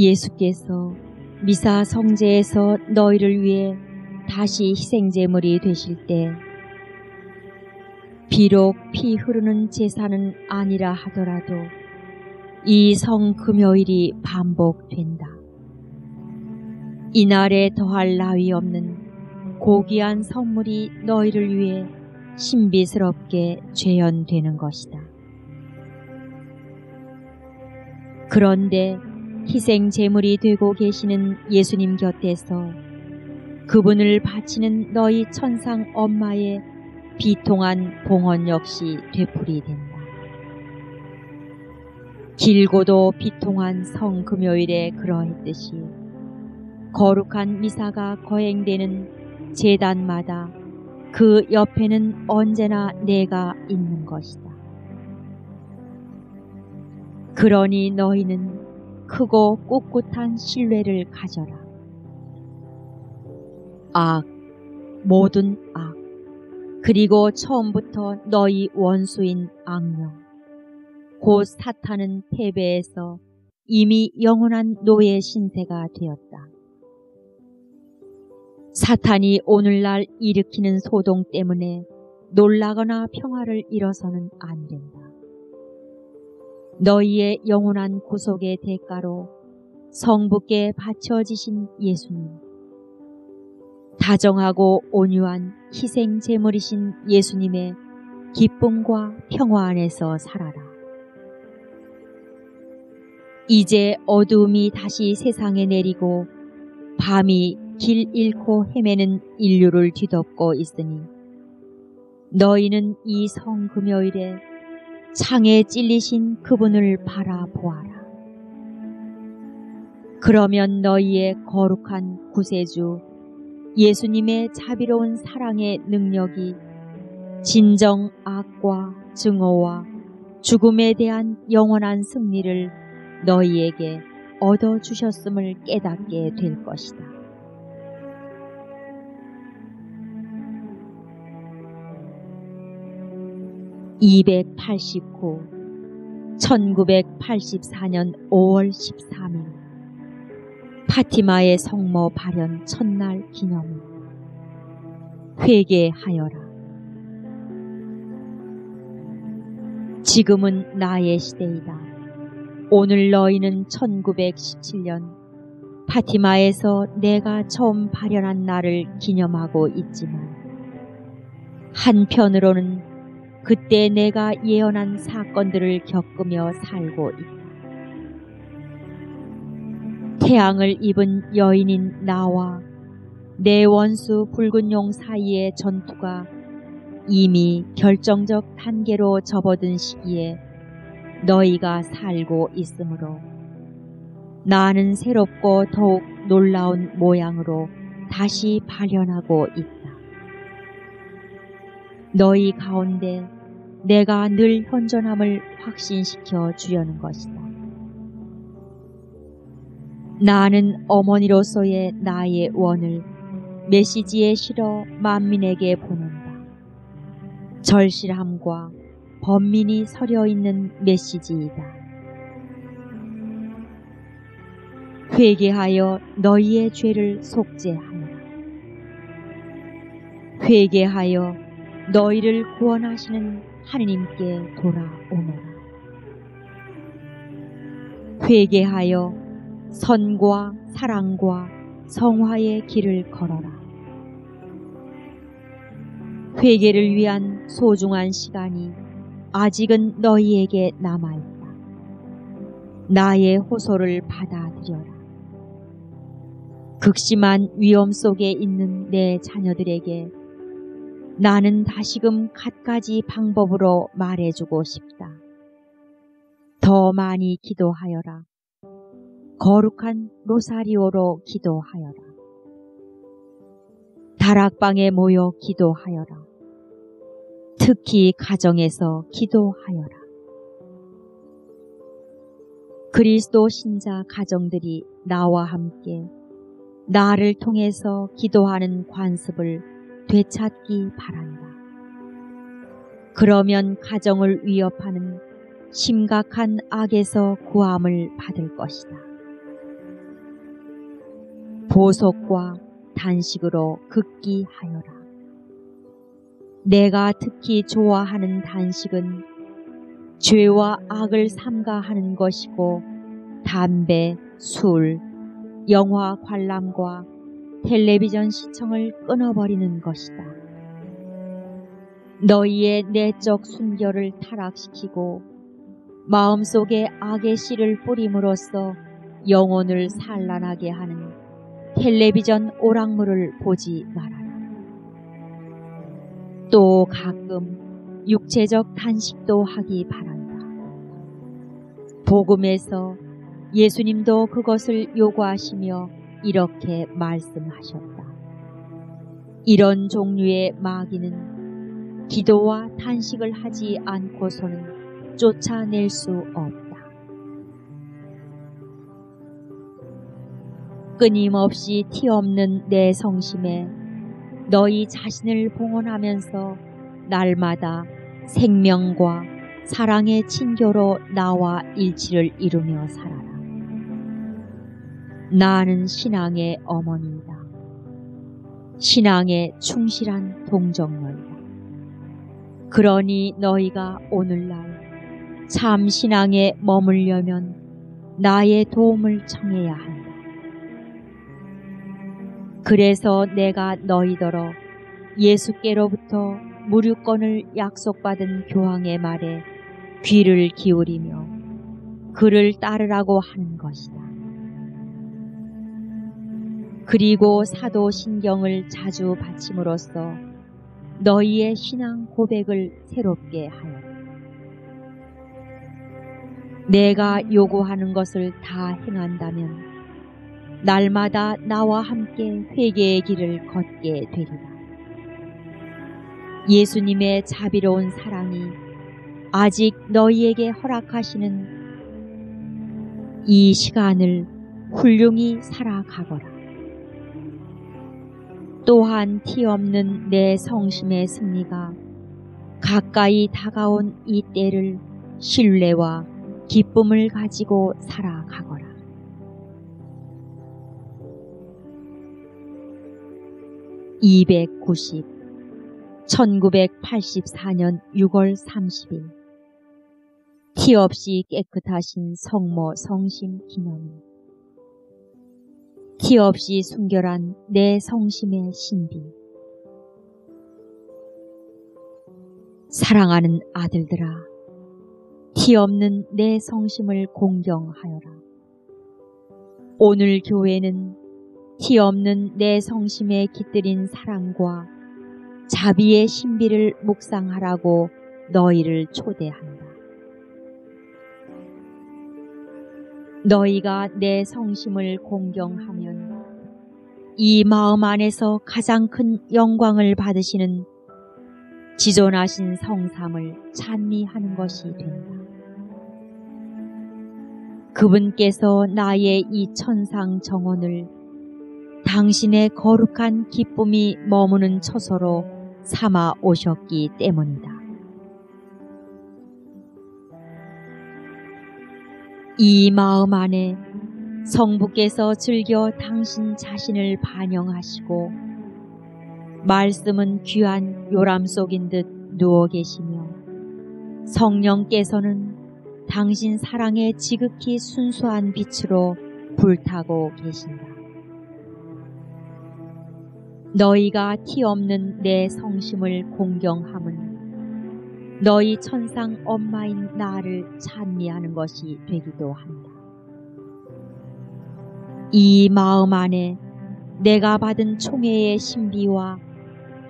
예수께서 미사 성제에서 너희를 위해 다시 희생제물이 되실 때 비록 피 흐르는 제사는 아니라 하더라도 이 성금요일이 반복된다. 이날에 더할 나위 없는 고귀한 선물이 너희를 위해 신비스럽게 재현되는 것이다. 그런데 희생제물이 되고 계시는 예수님 곁에서 그분을 바치는 너희 천상 엄마의 비통한 봉헌 역시 되풀이된다. 길고도 비통한 성금요일에 그러했듯이 거룩한 미사가 거행되는 제단마다 그 옆에는 언제나 내가 있는 것이다. 그러니 너희는 크고 꿋꿋한 신뢰를 가져라. 악, 모든 악, 그리고 처음부터 너희 원수인 악령, 곧 사탄은 패배해서 이미 영원한 노예 신세가 되었다. 사탄이 오늘날 일으키는 소동 때문에 놀라거나 평화를 잃어서는 안 된다. 너희의 영원한 구속의 대가로 성부께 바쳐지신 예수님, 다정하고 온유한 희생 제물이신 예수님의 기쁨과 평화 안에서 살아라. 이제 어두움이 다시 세상에 내리고 밤이 길 잃고 헤매는 인류를 뒤덮고 있으니 너희는 이 성금요일에 창에 찔리신 그분을 바라보아라. 그러면 너희의 거룩한 구세주 예수님의 자비로운 사랑의 능력이 진정 악과 증오와 죽음에 대한 영원한 승리를 너희에게 얻어주셨음을 깨닫게 될 것이다. (289) 1984년 5월 13일 파티마의 성모 발현 첫날 기념일. 회개하여라. 지금은 나의 시대이다. 오늘 너희는 1917년 파티마에서 내가 처음 발현한 날을 기념하고 있지만 한편으로는 그때 내가 예언한 사건들을 겪으며 살고 있다. 태양을 입은 여인인 나와 내 원수 붉은 용 사이의 전투가 이미 결정적 단계로 접어든 시기에 너희가 살고 있으므로 나는 새롭고 더욱 놀라운 모양으로 다시 발현하고 있다. 너희 가운데 내가 늘 현존함을 확신시켜 주려는 것이다. 나는 어머니로서의 나의 원을 메시지에 실어 만민에게 보낸다. 절실함과 번민이 서려 있는 메시지이다. 회개하여 너희의 죄를 속죄하여라. 회개하여 너희를 구원하시는 하느님께 돌아오너라. 회개하여 선과 사랑과 성화의 길을 걸어라. 회개를 위한 소중한 시간이 아직은 너희에게 남아있다. 나의 호소를 받아들여라. 극심한 위험 속에 있는 내 자녀들에게 나는 다시금 갖가지 방법으로 말해주고 싶다. 더 많이 기도하여라. 거룩한 로사리오로 기도하여라. 다락방에 모여 기도하여라. 특히 가정에서 기도하여라. 그리스도 신자 가정들이 나와 함께 나를 통해서 기도하는 관습을 되찾기 바란다. 그러면 가정을 위협하는 심각한 악에서 구함을 받을 것이다. 보석과 단식으로 극기하여라. 내가 특히 좋아하는 단식은 죄와 악을 삼가하는 것이고 담배, 술, 영화 관람과 텔레비전 시청을 끊어버리는 것이다. 너희의 내적 순결을 타락시키고 마음속에 악의 씨를 뿌림으로써 영혼을 산란하게 하는 텔레비전 오락물을 보지 말아라. 또 가끔 육체적 단식도 하기 바란다. 복음에서 예수님도 그것을 요구하시며 이렇게 말씀하셨다. 이런 종류의 마귀는 기도와 단식을 하지 않고서는 쫓아낼 수 없다. 끊임없이 티없는 내 성심에 너희 자신을 봉헌하면서 날마다 생명과 사랑의 친교로 나와 일치를 이루며 살아라. 나는 신앙의 어머니이다. 신앙의 충실한 동정녀이다. 그러니 너희가 오늘날 참 신앙에 머물려면 나의 도움을 청해야 한다. 그래서 내가 너희더러 예수께로부터 무류권을 약속받은 교황의 말에 귀를 기울이며 그를 따르라고 하는 것이다. 그리고 사도신경을 자주 바침으로써 너희의 신앙 고백을 새롭게 하여라. 내가 요구하는 것을 다 행한다면 날마다 나와 함께 회개의 길을 걷게 되리라. 예수님의 자비로운 사랑이 아직 너희에게 허락하시는 이 시간을 훌륭히 살아가거라. 또한 티없는 내 성심의 승리가 가까이 다가온 이 때를 신뢰와 기쁨을 가지고 살아가거라. (290) 1984년 6월 30일 티 없이 깨끗하신 성모 성심 기념일. 티 없이 순결한 내 성심의 신비. 사랑하는 아들들아, 티 없는 내 성심을 공경하여라. 오늘 교회는 티 없는 내 성심에 깃들인 사랑과 자비의 신비를 묵상하라고 너희를 초대한다. 너희가 내 성심을 공경하면 이 마음 안에서 가장 큰 영광을 받으시는 지존하신 성삼을 찬미하는 것이 된다. 그분께서 나의 이 천상 정원을 당신의 거룩한 기쁨이 머무는 처소로 삼아 오셨기 때문이다. 이 마음 안에 성부께서 즐겨 당신 자신을 반영하시고 말씀은 귀한 요람 속인 듯 누워 계시며 성령께서는 당신 사랑의 지극히 순수한 빛으로 불타고 계신다. 너희가 티 없는 내 성심을 공경함은 너희 천상 엄마인 나를 찬미하는 것이 되기도 한다. 이 마음 안에 내가 받은 총회의 신비와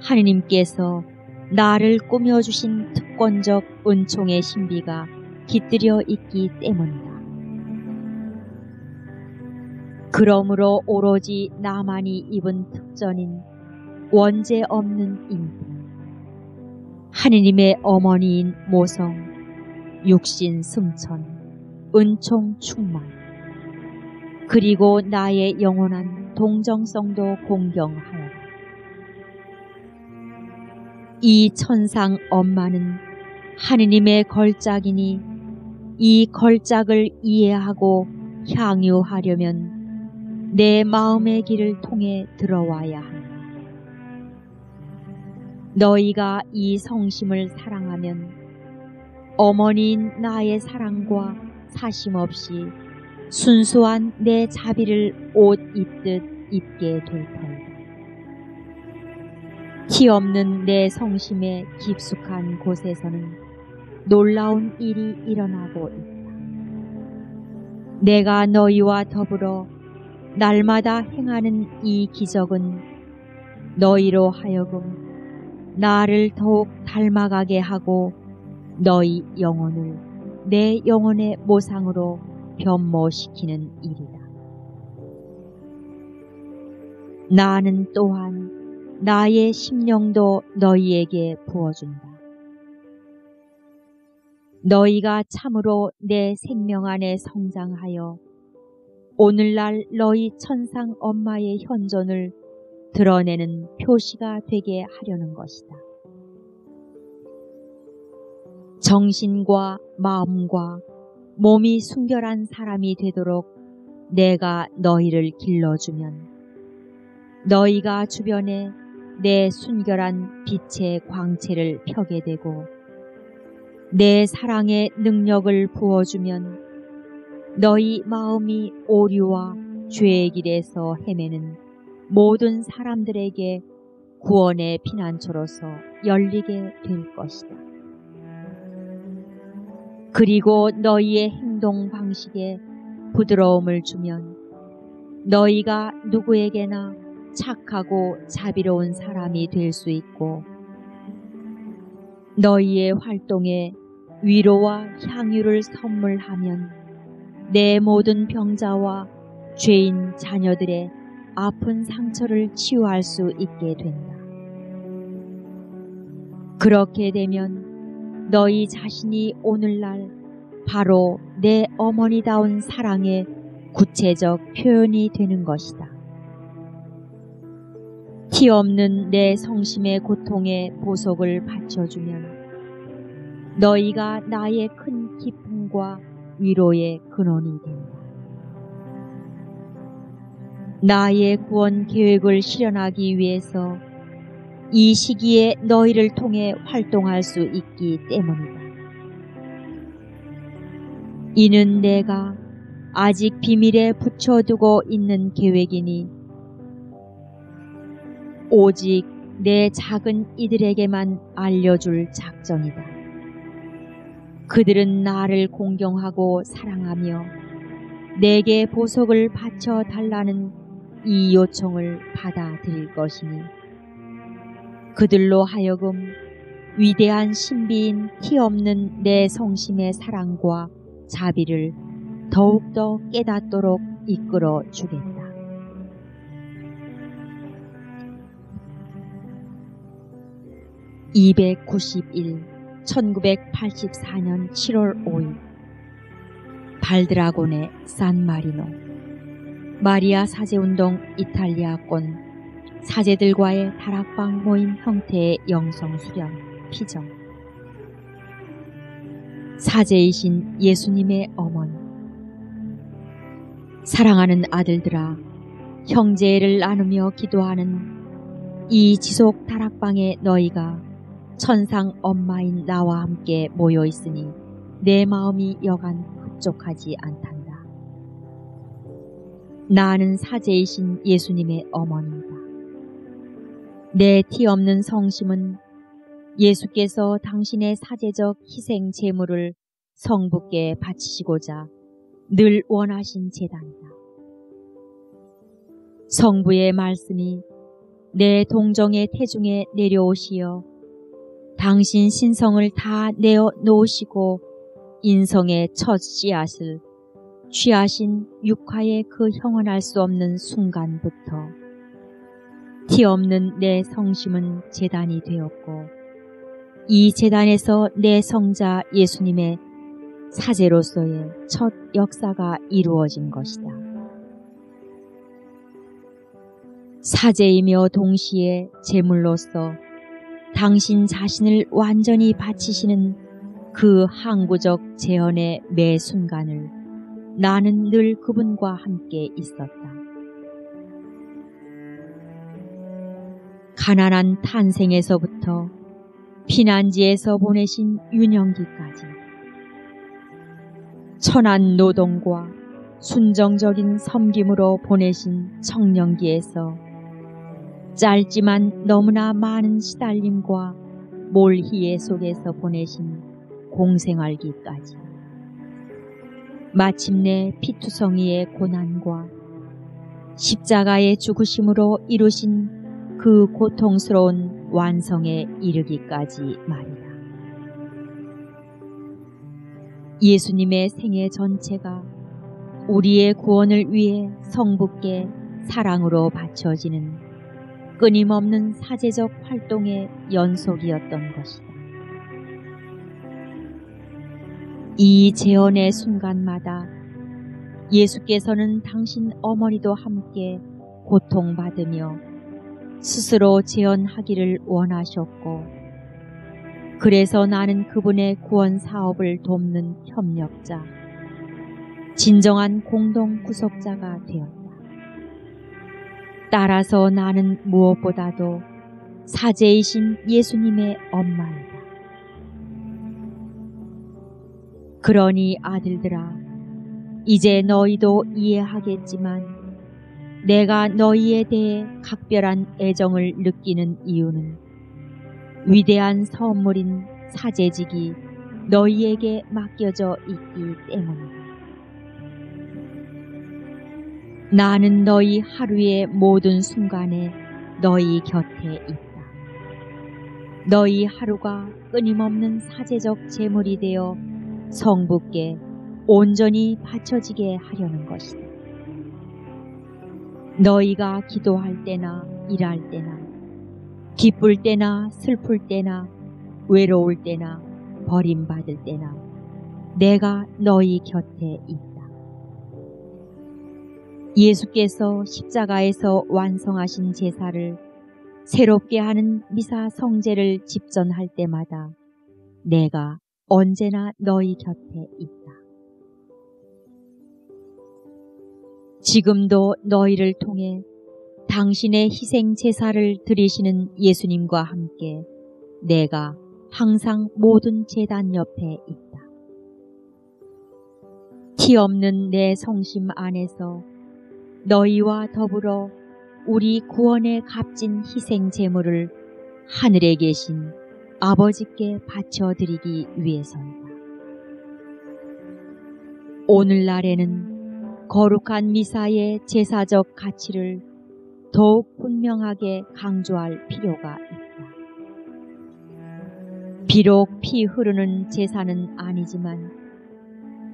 하느님께서 나를 꾸며주신 특권적 은총의 신비가 깃들여 있기 때문이다. 그러므로 오로지 나만이 입은 특전인 원죄 없는 인품, 하느님의 어머니인 모성, 육신 승천, 은총 충만, 그리고 나의 영원한 동정성도 공경하여라. 이 천상 엄마는 하느님의 걸작이니 이 걸작을 이해하고 향유하려면 내 마음의 길을 통해 들어와야 한다. 너희가 이 성심을 사랑하면 어머니인 나의 사랑과 사심없이 순수한 내 자비를 옷 입듯 입게 될 터이다. 티 없는 내 성심의 깊숙한 곳에서는 놀라운 일이 일어나고 있다. 내가 너희와 더불어 날마다 행하는 이 기적은 너희로 하여금 나를 더욱 닮아가게 하고 너희 영혼을 내 영혼의 모상으로 변모시키는 일이다. 나는 또한 나의 심령도 너희에게 부어준다. 너희가 참으로 내 생명 안에 성장하여 오늘날 너희 천상 엄마의 현존을 드러내는 표시가 되게 하려는 것이다. 정신과 마음과 몸이 순결한 사람이 되도록 내가 너희를 길러주면 너희가 주변에 내 순결한 빛의 광채를 펴게 되고 내 사랑의 능력을 부어주면 너희 마음이 오류와 죄의 길에서 헤매는 모든 사람들에게 구원의 피난처로서 열리게 될 것이다. 그리고 너희의 행동 방식에 부드러움을 주면 너희가 누구에게나 착하고 자비로운 사람이 될 수 있고 너희의 활동에 위로와 향유를 선물하면 내 모든 병자와 죄인 자녀들의 아픈 상처를 치유할 수 있게 된다. 그렇게 되면 너희 자신이 오늘날 바로 내 어머니다운 사랑의 구체적 표현이 되는 것이다. 티 없는 내 성심의 고통에 보석을 받쳐주면 너희가 나의 큰 기쁨과 위로의 근원이 된다. 나의 구원 계획을 실현하기 위해서 이 시기에 너희를 통해 활동할 수 있기 때문이다. 이는 내가 아직 비밀에 붙여두고 있는 계획이니 오직 내 작은 이들에게만 알려줄 작정이다. 그들은 나를 공경하고 사랑하며 내게 보석을 바쳐 달라는 이 요청을 받아들일 것이니 그들로 하여금 위대한 신비인 티 없는 내 성심의 사랑과 자비를 더욱더 깨닫도록 이끌어 주겠다. (291) 1984년 7월 5일 발드라곤의 산마리노 마리아 사제운동 이탈리아권 사제들과의 다락방 모임 형태의 영성 수련 피정 사제이신 예수님의 어머니 사랑하는 아들들아 형제를 나누며 기도하는 이 지속 다락방에 너희가 천상 엄마인 나와 함께 모여 있으니 내 마음이 여간 흡족하지 않단다. 나는 사제이신 예수님의 어머니이다. 내 티 없는 성심은 예수께서 당신의 사제적 희생 제물을 성부께 바치시고자 늘 원하신 제단이다. 성부의 말씀이 내 동정의 태중에 내려오시어 당신 신성을 다 내어 놓으시고 인성의 첫 씨앗을 취하신 육화의 그 형언할 수 없는 순간부터 티 없는 내 성심은 제단이 되었고 이 제단에서 내 성자 예수님의 사제로서의 첫 역사가 이루어진 것이다. 사제이며 동시에 제물로서 당신 자신을 완전히 바치시는 그 항구적 재현의 매 순간을 나는 늘 그분과 함께 있었다. 가난한 탄생에서부터 피난지에서 보내신 윤영기까지 천한 노동과 순정적인 섬김으로 보내신 청년기에서 짧지만 너무나 많은 시달림과 몰희애 속에서 보내신 공생활기까지 마침내 피투성이의 고난과 십자가의 죽으심으로 이루신 그 고통스러운 완성에 이르기까지 말이다. 예수님의 생애 전체가 우리의 구원을 위해 성부께 사랑으로 바쳐지는 끊임없는 사제적 활동의 연속이었던 것이다. 이 재언의 순간마다 예수께서는 당신 어머니도 함께 고통받으며 스스로 재언하기를 원하셨고, 그래서 나는 그분의 구원 사업을 돕는 협력자, 진정한 공동 구속자가 되었다. 따라서 나는 무엇보다도 사제이신 예수님의 엄마이다. 그러니 아들들아, 이제 너희도 이해하겠지만 내가 너희에 대해 각별한 애정을 느끼는 이유는 위대한 선물인 사제직이 너희에게 맡겨져 있기 때문이다. 나는 너희 하루의 모든 순간에 너희 곁에 있다. 너희 하루가 끊임없는 사제적 제물이 되어 성부께 온전히 바쳐지게 하려는 것이다. 너희가 기도할 때나 일할 때나 기쁠 때나 슬플 때나 외로울 때나 버림받을 때나 내가 너희 곁에 있다. 예수께서 십자가에서 완성하신 제사를 새롭게 하는 미사 성제를 집전할 때마다 내가 언제나 너희 곁에 있다. 지금도 너희를 통해 당신의 희생 제사를 드리시는 예수님과 함께 내가 항상 모든 제단 옆에 있다. 티 없는 내 성심 안에서 너희와 더불어 우리 구원의 값진 희생 제물을 하늘에 계신 아버지께 바쳐드리기 위해서이다. 오늘날에는 거룩한 미사의 제사적 가치를 더욱 분명하게 강조할 필요가 있다. 비록 피 흐르는 제사는 아니지만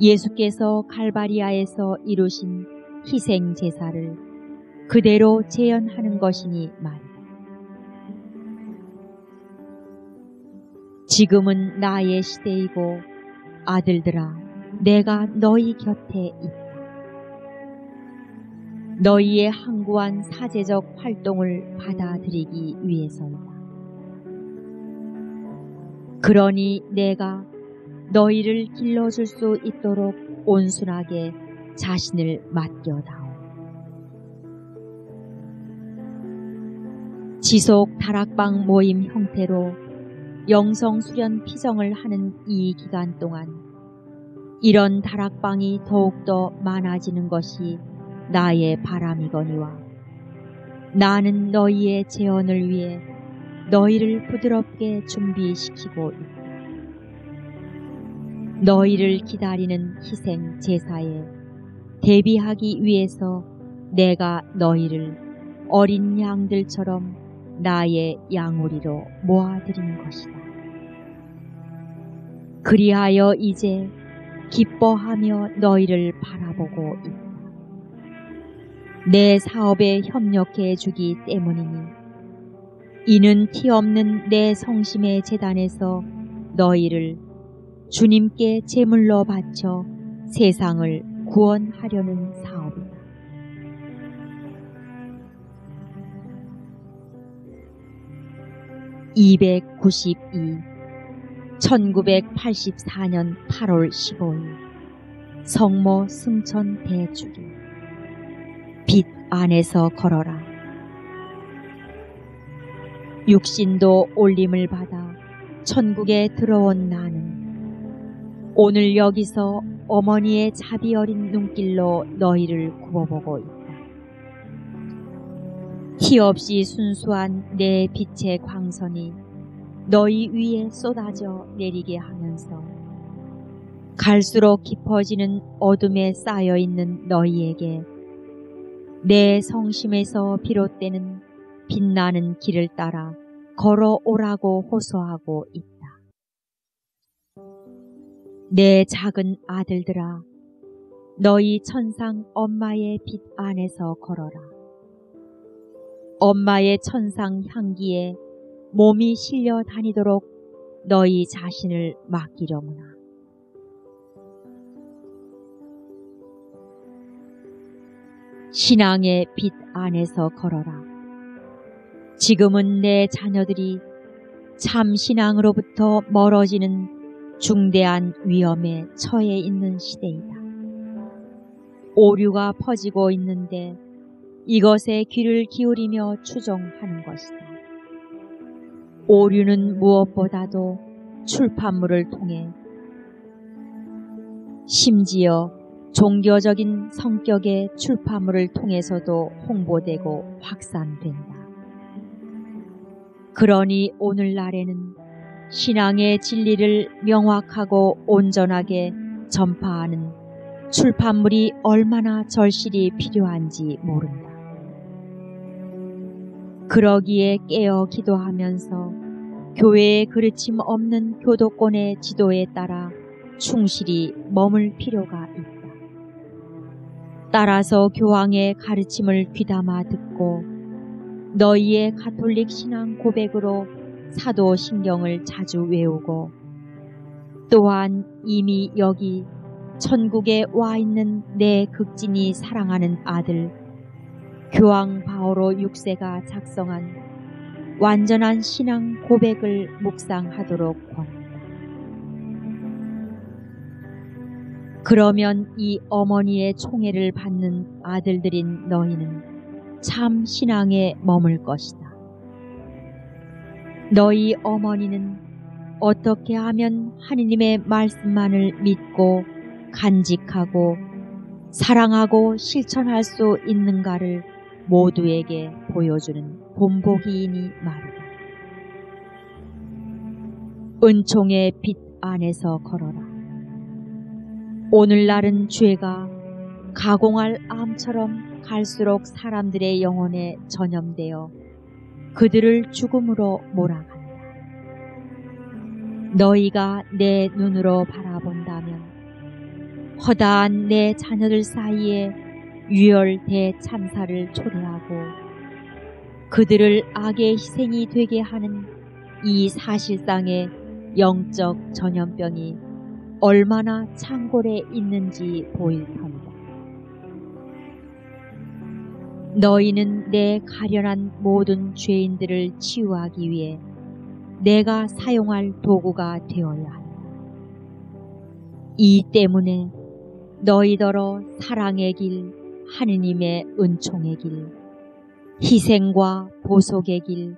예수께서 갈바리아에서 이루신 희생 제사를 그대로 재현하는 것이니 말이다. 지금은 나의 시대이고 아들들아, 내가 너희 곁에 있다. 너희의 항구한 사제적 활동을 받아들이기 위해서이다. 그러니 내가 너희를 길러줄 수 있도록 온순하게 자신을 맡겨다오. 지속 다락방 모임 형태로 영성 수련 피정을 하는 이 기간 동안 이런 다락방이 더욱더 많아지는 것이 나의 바람이거니와 나는 너희의 재언을 위해 너희를 부드럽게 준비시키고 있다. 너희를 기다리는 희생 제사에 대비하기 위해서 내가 너희를 어린 양들처럼 나의 양우리로 모아들인 것이다. 그리하여 이제 기뻐하며 너희를 바라보고 있다. 내 사업에 협력해 주기 때문이니 이는 티 없는 내 성심의 제단에서 너희를 주님께 제물로 바쳐 세상을 구원하려는 사업이다. (292) 1984년 8월 15일 성모 승천 대주기. 빛 안에서 걸어라. 육신도 올림을 받아 천국에 들어온 나는 오늘 여기서 어머니의 자비 어린 눈길로 너희를 굽어보고 있다. 희없이 순수한 내 빛의 광선이 너희 위에 쏟아져 내리게 하면서 갈수록 깊어지는 어둠에 쌓여있는 너희에게 내 성심에서 비롯되는 빛나는 길을 따라 걸어오라고 호소하고 있다. 내 작은 아들들아, 너희 천상 엄마의 빛 안에서 걸어라. 엄마의 천상 향기에 몸이 실려 다니도록 너희 자신을 맡기려무나. 신앙의 빛 안에서 걸어라. 지금은 내 자녀들이 참 신앙으로부터 멀어지는 중대한 위험에 처해 있는 시대이다. 오류가 퍼지고 있는데 이것에 귀를 기울이며 추종하는 것이다. 오류는 무엇보다도 출판물을 통해 심지어 종교적인 성격의 출판물을 통해서도 홍보되고 확산된다. 그러니 오늘날에는 신앙의 진리를 명확하고 온전하게 전파하는 출판물이 얼마나 절실히 필요한지 모른다. 그러기에 깨어 기도하면서 교회의 그르침 없는 교도권의 지도에 따라 충실히 머물 필요가 있다. 따라서 교황의 가르침을 귀담아 듣고 너희의 가톨릭 신앙 고백으로 사도신경을 자주 외우고 또한 이미 여기 천국에 와 있는 내 극진히 사랑하는 아들 교황 바오로 6세가 작성한 완전한 신앙 고백을 묵상하도록 권한다. 그러면 이 어머니의 총애를 받는 아들들인 너희는 참 신앙에 머물 것이다. 너희 어머니는 어떻게 하면 하느님의 말씀만을 믿고 간직하고 사랑하고 실천할 수 있는가를 모두에게 보여주는 본보기이니 말이다. 은총의 빛 안에서 걸어라. 오늘날은 죄가 가공할 암처럼 갈수록 사람들의 영혼에 전염되어 그들을 죽음으로 몰아간다. 너희가 내 눈으로 바라본다면 허다한 내 자녀들 사이에 유혈 대참사를 초래하고 그들을 악의 희생이 되게 하는 이 사실상의 영적 전염병이 얼마나 창궐에 있는지 보일 터이다. 너희는 내 가련한 모든 죄인들을 치유하기 위해 내가 사용할 도구가 되어야 한다. 이 때문에 너희더러 사랑의 길, 하느님의 은총의 길, 희생과 보속의 길,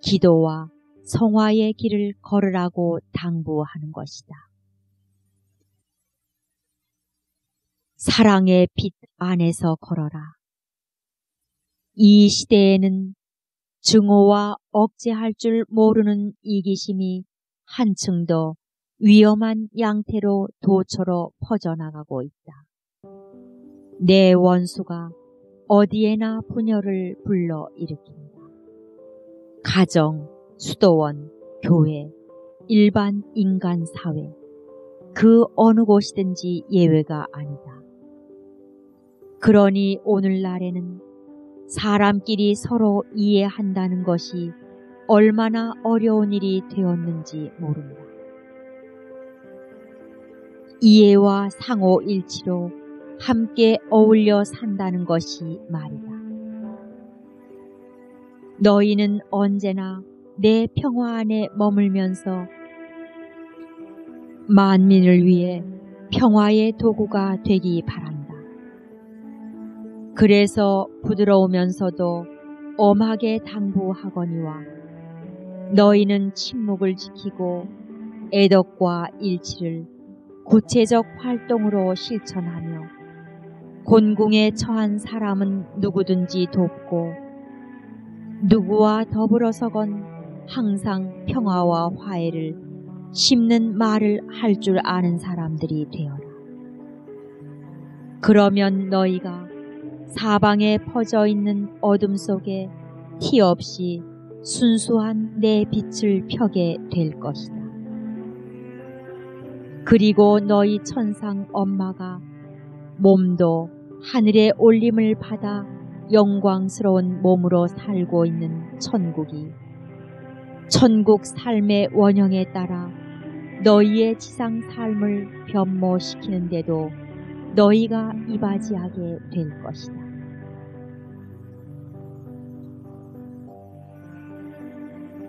기도와 성화의 길을 걸으라고 당부하는 것이다. 사랑의 빛 안에서 걸어라. 이 시대에는 증오와 억제할 줄 모르는 이기심이 한층 더 위험한 양태로 도처로 퍼져나가고 있다. 내 원수가 어디에나 분열을 불러일으킨다. 가정, 수도원, 교회, 일반 인간 사회, 그 어느 곳이든지 예외가 아니다. 그러니 오늘날에는 사람끼리 서로 이해한다는 것이 얼마나 어려운 일이 되었는지 모른다. 이해와 상호 일치로 함께 어울려 산다는 것이 말이다. 너희는 언제나 내 평화 안에 머물면서 만민을 위해 평화의 도구가 되기 바란다. 그래서 부드러우면서도 엄하게 당부하거니와 너희는 침묵을 지키고 애덕과 일치를 구체적 활동으로 실천하며 곤궁에 처한 사람은 누구든지 돕고 누구와 더불어서건 항상 평화와 화해를 심는 말을 할 줄 아는 사람들이 되어라. 그러면 너희가 사방에 퍼져 있는 어둠 속에 티 없이 순수한 내 빛을 펴게 될 것이다. 그리고 너희 천상 엄마가 몸도 하늘의 올림을 받아 영광스러운 몸으로 살고 있는 천국이 천국 삶의 원형에 따라 너희의 지상 삶을 변모시키는데도 너희가 이바지하게 될 것이다.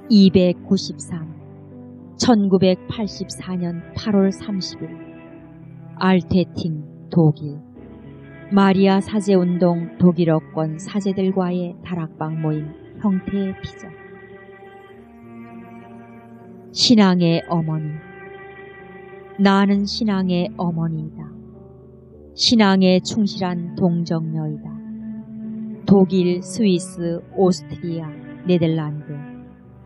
(293) 1984년 8월 30일 알테팅 독일 마리아 사제운동 독일어권 사제들과의 다락방 모임 형태의 피적. 신앙의 어머니. 나는 신앙의 어머니이다. 신앙에 충실한 동정녀이다. 독일, 스위스, 오스트리아, 네덜란드,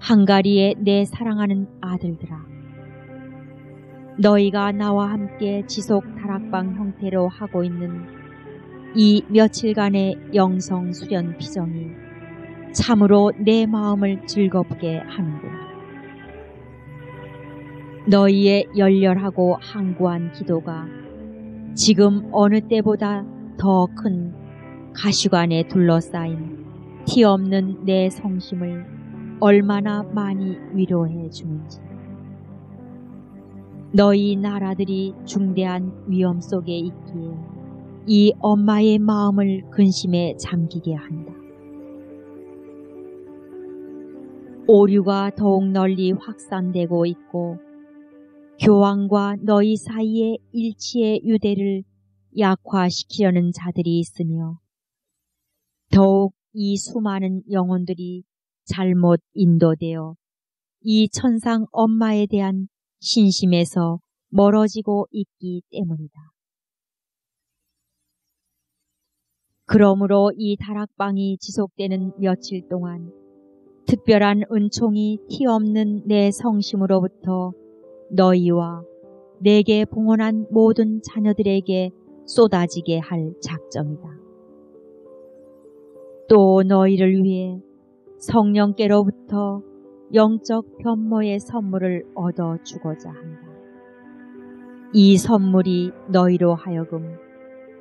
헝가리의 내 사랑하는 아들들아. 너희가 나와 함께 지속 다락방 형태로 하고 있는 이 며칠간의 영성 수련 비정이 참으로 내 마음을 즐겁게 하는구나. 너희의 열렬하고 항구한 기도가 지금 어느 때보다 더 큰 가시관에 둘러싸인 티 없는 내 성심을 얼마나 많이 위로해 주는지. 너희 나라들이 중대한 위험 속에 있기에 이 엄마의 마음을 근심에 잠기게 한다. 오류가 더욱 널리 확산되고 있고 교황과 너희 사이의 일치의 유대를 약화시키려는 자들이 있으며 더욱 이 수많은 영혼들이 잘못 인도되어 이 천상 엄마에 대한 신심에서 멀어지고 있기 때문이다. 그러므로 이 다락방이 지속되는 며칠 동안 특별한 은총이 티 없는 내 성심으로부터 너희와 내게 봉헌한 모든 자녀들에게 쏟아지게 할 작정이다. 또 너희를 위해 성령께로부터 영적 변모의 선물을 얻어 주고자 한다. 이 선물이 너희로 하여금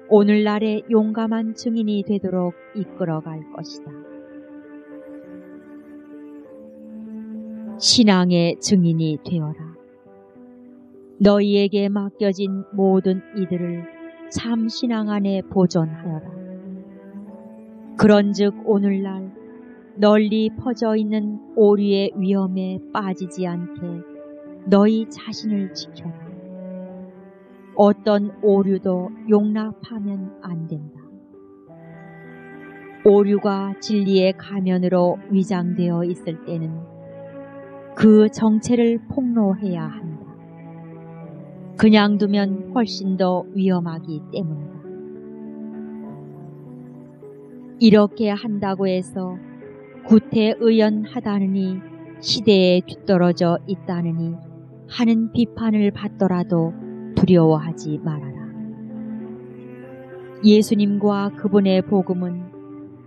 오늘날의 용감한 증인이 되도록 이끌어갈 것이다. 신앙의 증인이 되어라. 너희에게 맡겨진 모든 이들을 참 신앙 안에 보존하여라. 그런즉 오늘날 널리 퍼져 있는 오류의 위험에 빠지지 않게 너희 자신을 지켜라. 어떤 오류도 용납하면 안 된다. 오류가 진리의 가면으로 위장되어 있을 때는 그 정체를 폭로해야 한다. 그냥 두면 훨씬 더 위험하기 때문이다. 이렇게 한다고 해서 구태의연하다느니 시대에 뒤떨어져 있다느니 하는 비판을 받더라도 두려워하지 말아라. 예수님과 그분의 복음은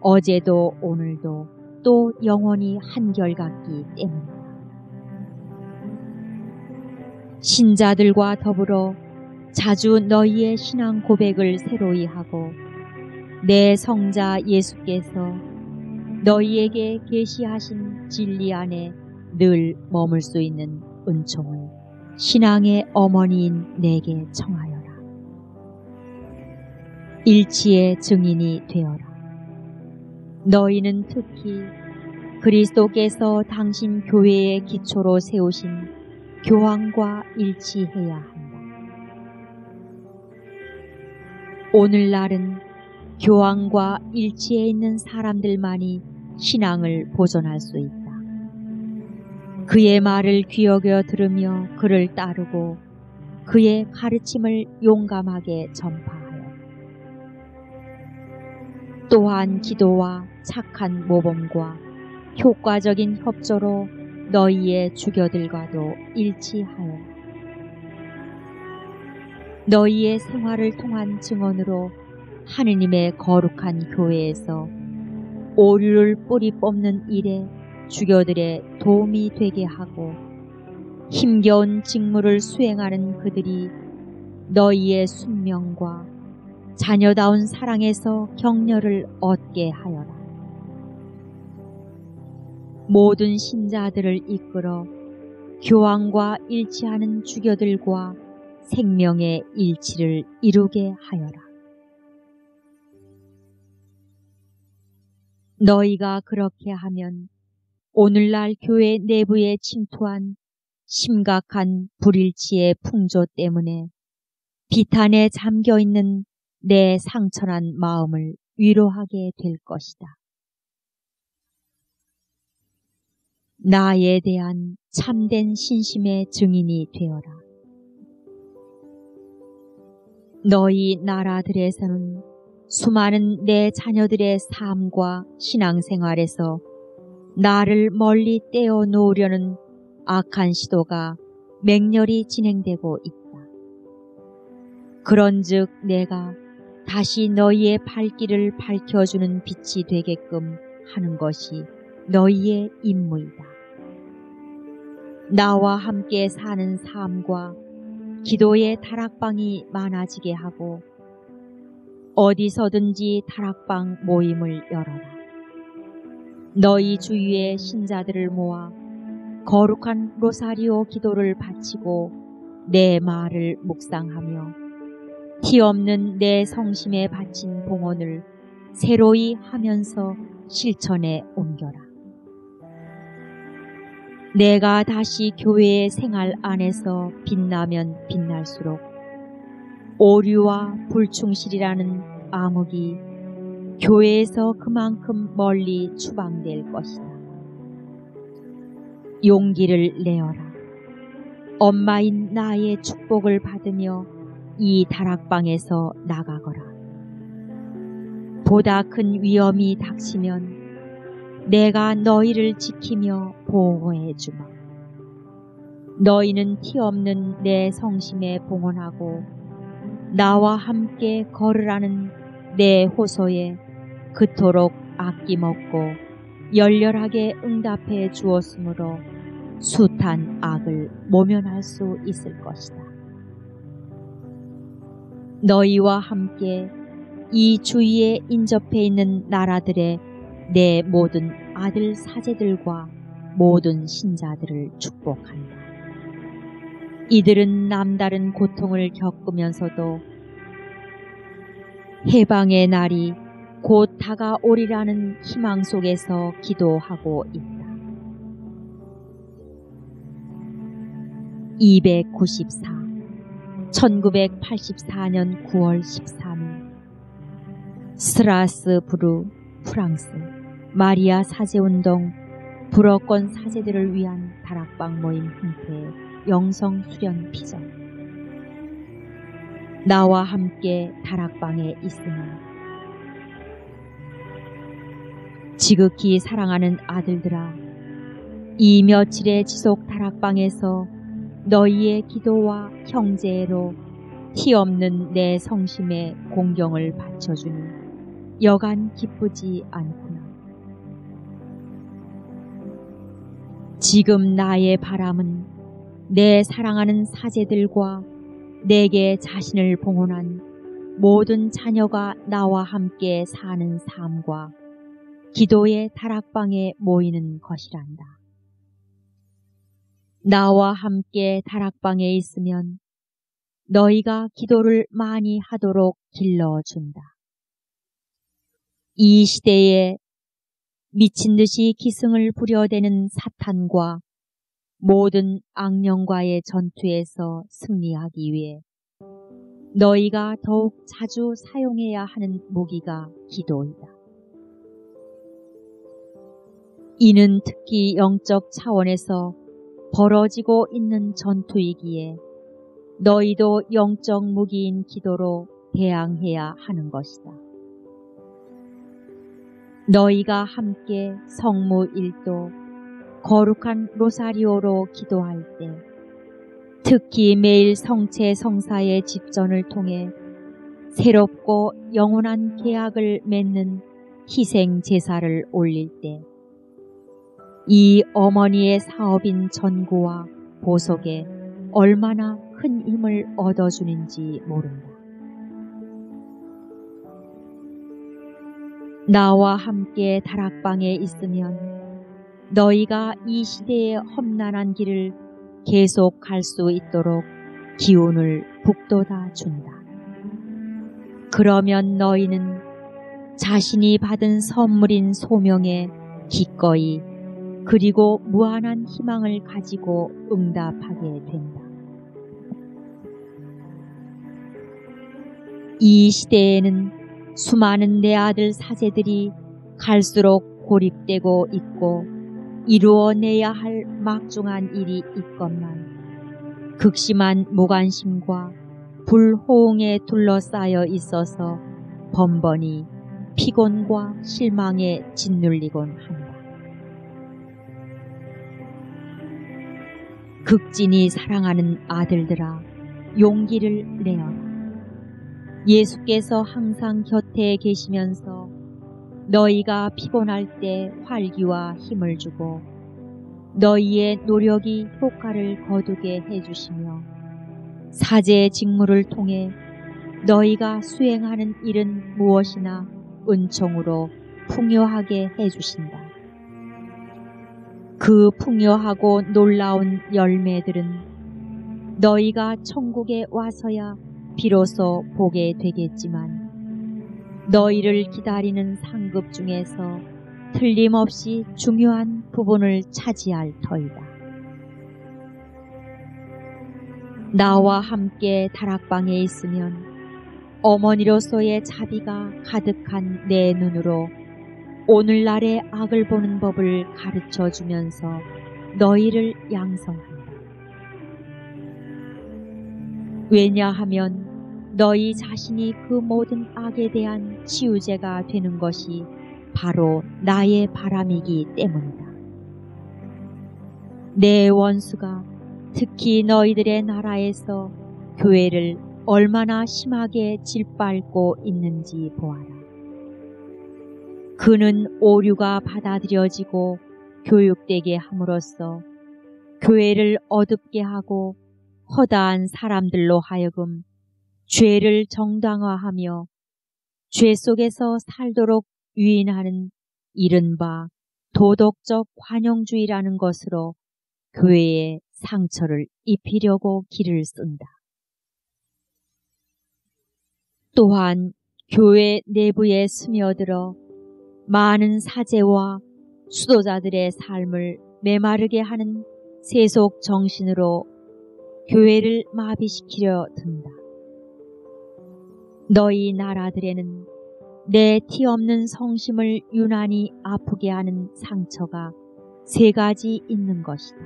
어제도 오늘도 또 영원히 한결같기 때문이다. 신자들과 더불어 자주 너희의 신앙 고백을 새로이 하고 내 성자 예수께서 너희에게 계시하신 진리 안에 늘 머물 수 있는 은총을 신앙의 어머니인 내게 청하여라. 일치의 증인이 되어라. 너희는 특히 그리스도께서 당신 교회의 기초로 세우신 교황과 일치해야 한다. 오늘날은 교황과 일치해 있는 사람들만이 신앙을 보존할 수 있다. 그의 말을 귀여겨 들으며 그를 따르고 그의 가르침을 용감하게 전파하여 또한 기도와 착한 모범과 효과적인 협조로 너희의 주교들과도 일치하여 너희의 생활을 통한 증언으로 하느님의 거룩한 교회에서 오류를 뿌리 뽑는 일에 주교들의 도움이 되게 하고 힘겨운 직무를 수행하는 그들이 너희의 순명과 자녀다운 사랑에서 격려를 얻게 하여라. 모든 신자들을 이끌어 교황과 일치하는 주교들과 생명의 일치를 이루게 하여라. 너희가 그렇게 하면 오늘날 교회 내부에 침투한 심각한 불일치의 풍조 때문에 비탄에 잠겨있는 내 상처난 마음을 위로하게 될 것이다. 나에 대한 참된 신심의 증인이 되어라. 너희 나라들에서는 수많은 내 자녀들의 삶과 신앙생활에서 나를 멀리 떼어 놓으려는 악한 시도가 맹렬히 진행되고 있다. 그런즉 내가 다시 너희의 발길을 밝혀주는 빛이 되게끔 하는 것이 너희의 임무이다. 나와 함께 사는 삶과 기도의 다락방이 많아지게 하고 어디서든지 다락방 모임을 열어라. 너희 주위의 신자들을 모아 거룩한 로사리오 기도를 바치고 내 말을 묵상하며 티 없는 내 성심에 바친 봉헌을 새로이 하면서 실천에 옮겨라. 내가 다시 교회의 생활 안에서 빛나면 빛날수록 오류와 불충실이라는 암흑이 교회에서 그만큼 멀리 추방될 것이다. 용기를 내어라. 엄마인 나의 축복을 받으며 이 다락방에서 나가거라. 보다 큰 위험이 닥치면 내가 너희를 지키며 보호해 주마. 너희는 티 없는 내 성심에 봉헌하고 나와 함께 걸으라는 내 호소에 그토록 아낌없고 열렬하게 응답해 주었으므로 숱한 악을 모면할 수 있을 것이다. 너희와 함께 이 주위에 인접해 있는 나라들의 내 모든 아들 사제들과 모든 신자들을 축복한다. 이들은 남다른 고통을 겪으면서도 해방의 날이 곧 다가오리라는 희망 속에서 기도하고 있다. 294. 1984년 9월 13일 스트라스부르, 프랑스 마리아 사제운동 불어권 사제들을 위한 다락방 모임 형태의 영성 수련 피정. 나와 함께 다락방에 있으나 지극히 사랑하는 아들들아, 이 며칠의 지속 다락방에서 너희의 기도와 형제로 티 없는 내 성심에 공경을 바쳐주니 여간 기쁘지 않구나. 지금 나의 바람은 내 사랑하는 사제들과 내게 자신을 봉헌한 모든 자녀가 나와 함께 사는 삶과 기도의 다락방에 모이는 것이란다. 나와 함께 다락방에 있으면 너희가 기도를 많이 하도록 길러준다. 이 시대에 미친 듯이 기승을 부려대는 사탄과 모든 악령과의 전투에서 승리하기 위해 너희가 더욱 자주 사용해야 하는 무기가 기도이다. 이는 특히 영적 차원에서 벌어지고 있는 전투이기에 너희도 영적 무기인 기도로 대항해야 하는 것이다. 너희가 함께 성무 1도 거룩한 로사리오로 기도할 때 특히 매일 성체 성사의 집전을 통해 새롭고 영원한 계약을 맺는 희생 제사를 올릴 때 이 어머니의 사업인 전구와 보석에 얼마나 큰 힘을 얻어주는지 모른다. 나와 함께 다락방에 있으면 너희가 이 시대의 험난한 길을 계속 갈 수 있도록 기운을 북돋아 준다. 그러면 너희는 자신이 받은 선물인 소명에 기꺼이 그리고 무한한 희망을 가지고 응답하게 된다. 이 시대에는 수많은 내 아들 사제들이 갈수록 고립되고 있고 이루어내야 할 막중한 일이 있건만 극심한 무관심과 불호응에 둘러싸여 있어서 번번이 피곤과 실망에 짓눌리곤 한다. 극진히 사랑하는 아들들아, 용기를 내어라. 예수께서 항상 곁에 계시면서 너희가 피곤할 때 활기와 힘을 주고 너희의 노력이 효과를 거두게 해주시며 사제의 직무를 통해 너희가 수행하는 일은 무엇이나 은총으로 풍요하게 해주신다. 그 풍요하고 놀라운 열매들은 너희가 천국에 와서야 비로소 보게 되겠지만 너희를 기다리는 상급 중에서 틀림없이 중요한 부분을 차지할 터이다. 나와 함께 다락방에 있으면 어머니로서의 자비가 가득한 내 눈으로 오늘날의 악을 보는 법을 가르쳐주면서 너희를 양성한다. 왜냐하면 너희 자신이 그 모든 악에 대한 치유제가 되는 것이 바로 나의 바람이기 때문이다. 내 원수가 특히 너희들의 나라에서 교회를 얼마나 심하게 짓밟고 있는지 보아라. 그는 오류가 받아들여지고 교육되게 함으로써 교회를 어둡게 하고 허다한 사람들로 하여금 죄를 정당화하며 죄 속에서 살도록 유인하는 이른바 도덕적 관용주의라는 것으로 교회에 상처를 입히려고 길을 쓴다. 또한 교회 내부에 스며들어 많은 사제와 수도자들의 삶을 메마르게 하는 세속 정신으로 교회를 마비시키려 든다. 너희 나라들에는 내 티 없는 성심을 유난히 아프게 하는 상처가 3가지 있는 것이다.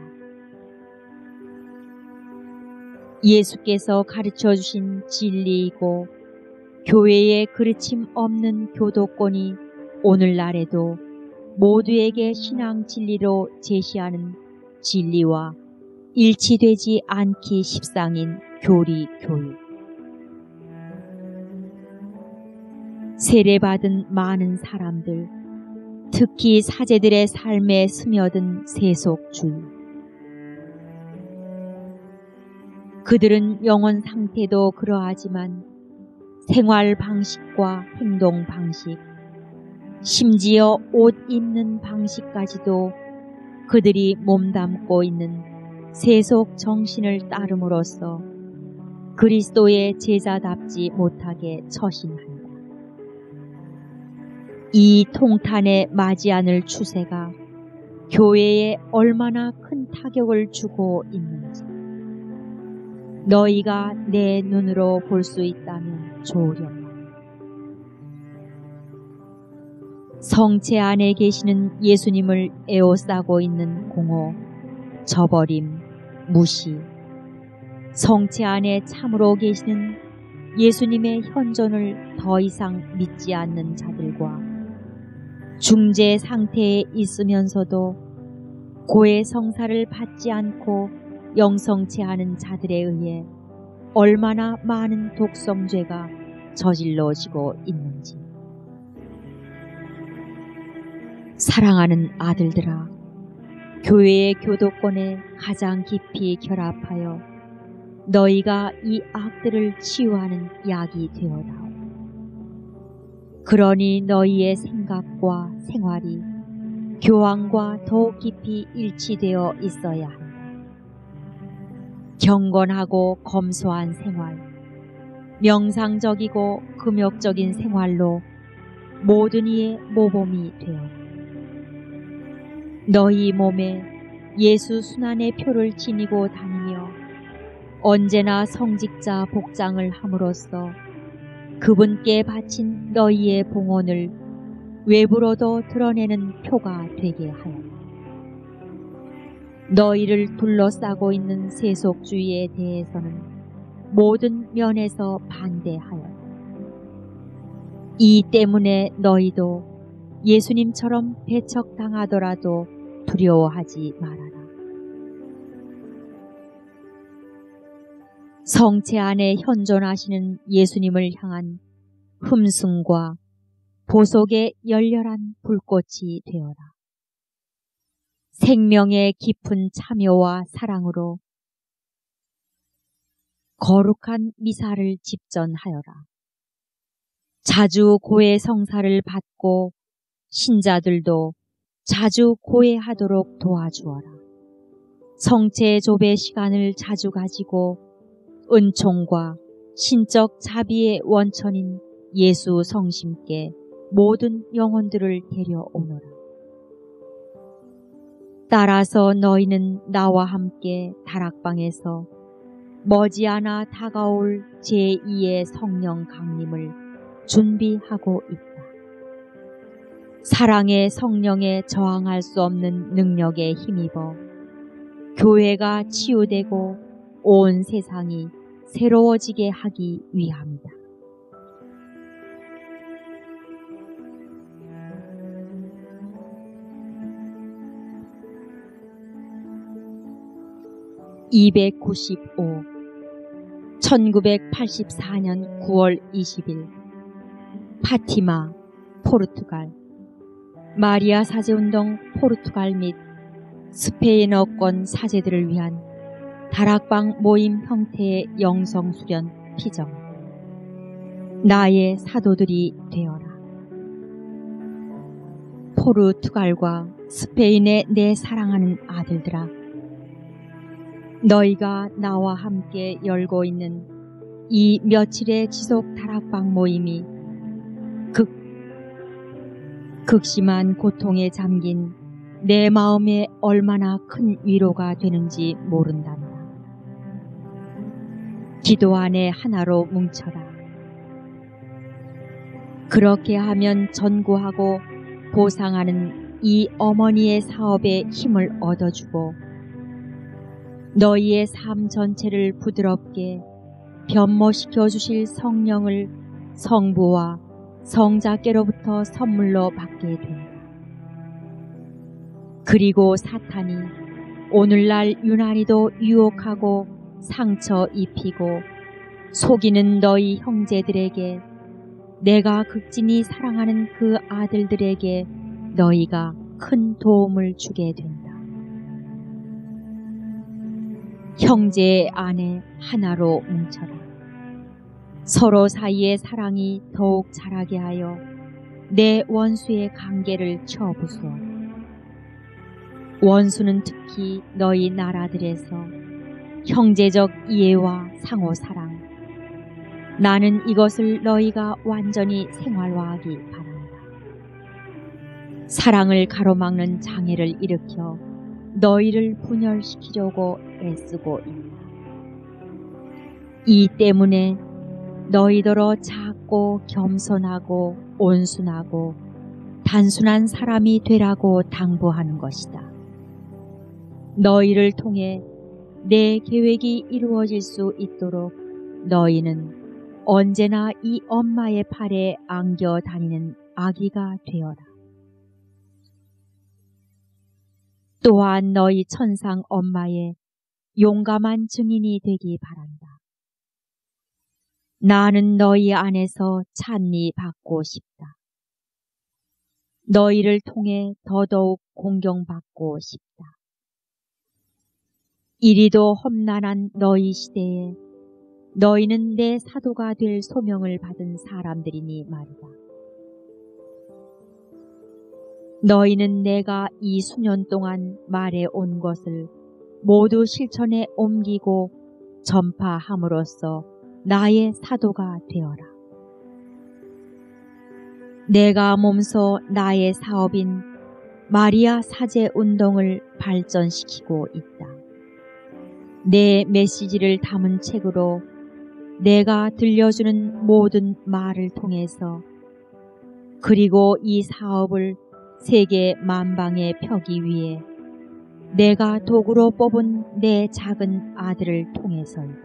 예수께서 가르쳐 주신 진리이고 교회에 그르침 없는 교도권이 오늘날에도 모두에게 신앙 진리로 제시하는 진리와 일치되지 않기 십상인 교리 교육. 세례받은 많은 사람들, 특히 사제들의 삶에 스며든 세속주의. 그들은 영혼 상태도 그러하지만 생활 방식과 행동 방식, 심지어 옷 입는 방식까지도 그들이 몸담고 있는 세속 정신을 따름으로써 그리스도의 제자답지 못하게 처신한다. 이 통탄에 맞지 않을 추세가 교회에 얼마나 큰 타격을 주고 있는지 너희가 내 눈으로 볼 수 있다면 좋으련다. 성체 안에 계시는 예수님을 에워싸고 있는 공허, 저버림, 무시, 성체 안에 참으로 계시는 예수님의 현존을 더 이상 믿지 않는 자들과 중재 상태에 있으면서도 고의 성사를 받지 않고 영성치 않은 자들에 의해 얼마나 많은 독성죄가 저질러지고 있는지. 사랑하는 아들들아, 교회의 교도권에 가장 깊이 결합하여 너희가 이 악들을 치유하는 약이 되어다오. 그러니 너희의 생각과 생활이 교황과 더욱 깊이 일치되어 있어야 한다. 경건하고 검소한 생활, 명상적이고 금욕적인 생활로 모든 이의 모범이 되어라. 너희 몸에 예수 순환의 표를 지니고 다니며 언제나 성직자 복장을 함으로써 그분께 바친 너희의 봉헌을 외부로도 드러내는 표가 되게 하여라. 너희를 둘러싸고 있는 세속주의에 대해서는 모든 면에서 반대하여라. 이 때문에 너희도 예수님처럼 배척당하더라도 두려워하지 말아라. 성체 안에 현존하시는 예수님을 향한 흠숭과 보속의 열렬한 불꽃이 되어라. 생명의 깊은 참여와 사랑으로 거룩한 미사를 집전하여라. 자주 고해 성사를 받고 신자들도 자주 고해하도록 도와주어라. 성체 조배 시간을 자주 가지고 은총과 신적 자비의 원천인 예수 성심께 모든 영혼들을 데려오너라. 따라서 너희는 나와 함께 다락방에서 머지않아 다가올 제2의 성령 강림을 준비하고 있다. 사랑의 성령에 저항할 수 없는 능력에 힘입어 교회가 치유되고 온 세상이 새로워지게 하기 위함이다. (295) 1984년 9월 20일 파티마, 포르투갈. 마리아 사제운동 포르투갈 및 스페인어권 사제들을 위한 다락방 모임 형태의 영성수련 피정. 나의 사도들이 되어라. 포르투갈과 스페인의 내 사랑하는 아들들아, 너희가 나와 함께 열고 있는 이 며칠의 지속 다락방 모임이 극심한 고통에 잠긴 내 마음에 얼마나 큰 위로가 되는지 모른단다. 기도 안에 하나로 뭉쳐라. 그렇게 하면 전구하고 보상하는 이 어머니의 사업에 힘을 얻어주고 너희의 삶 전체를 부드럽게 변모시켜 주실 성령을 성부와 성자께로부터 선물로 받게 된다. 그리고 사탄이 오늘날 유난히도 유혹하고 상처 입히고 속이는 너희 형제들에게, 내가 극진히 사랑하는 그 아들들에게 너희가 큰 도움을 주게 된다. 형제 안에 하나로 뭉쳐라. 서로 사이의 사랑이 더욱 자라게 하여 내 원수의 관계를 쳐부수어라. 원수는 특히 너희 나라들에서 형제적 이해와 상호 사랑, 나는 이것을 너희가 완전히 생활화하기 바란다. 사랑을 가로막는 장애를 일으켜 너희를 분열시키려고 애쓰고 있다. 이 때문에 너희더러 작고 겸손하고 온순하고 단순한 사람이 되라고 당부하는 것이다. 너희를 통해 내 계획이 이루어질 수 있도록 너희는 언제나 이 엄마의 팔에 안겨 다니는 아기가 되어라. 또한 너희 천상 엄마의 용감한 증인이 되기 바란다. 나는 너희 안에서 찬미 받고 싶다. 너희를 통해 더더욱 공경받고 싶다. 이리도 험난한 너희 시대에 너희는 내 사도가 될 소명을 받은 사람들이니 말이다. 너희는 내가 이 수년 동안 말해 온 것을 모두 실천에 옮기고 전파함으로써 나의 사도가 되어라. 내가 몸소 나의 사업인 마리아 사제 운동을 발전시키고 있다. 내 메시지를 담은 책으로 내가 들려주는 모든 말을 통해서 그리고 이 사업을 세계 만방에 펴기 위해 내가 도구로 뽑은 내 작은 아들을 통해서이다.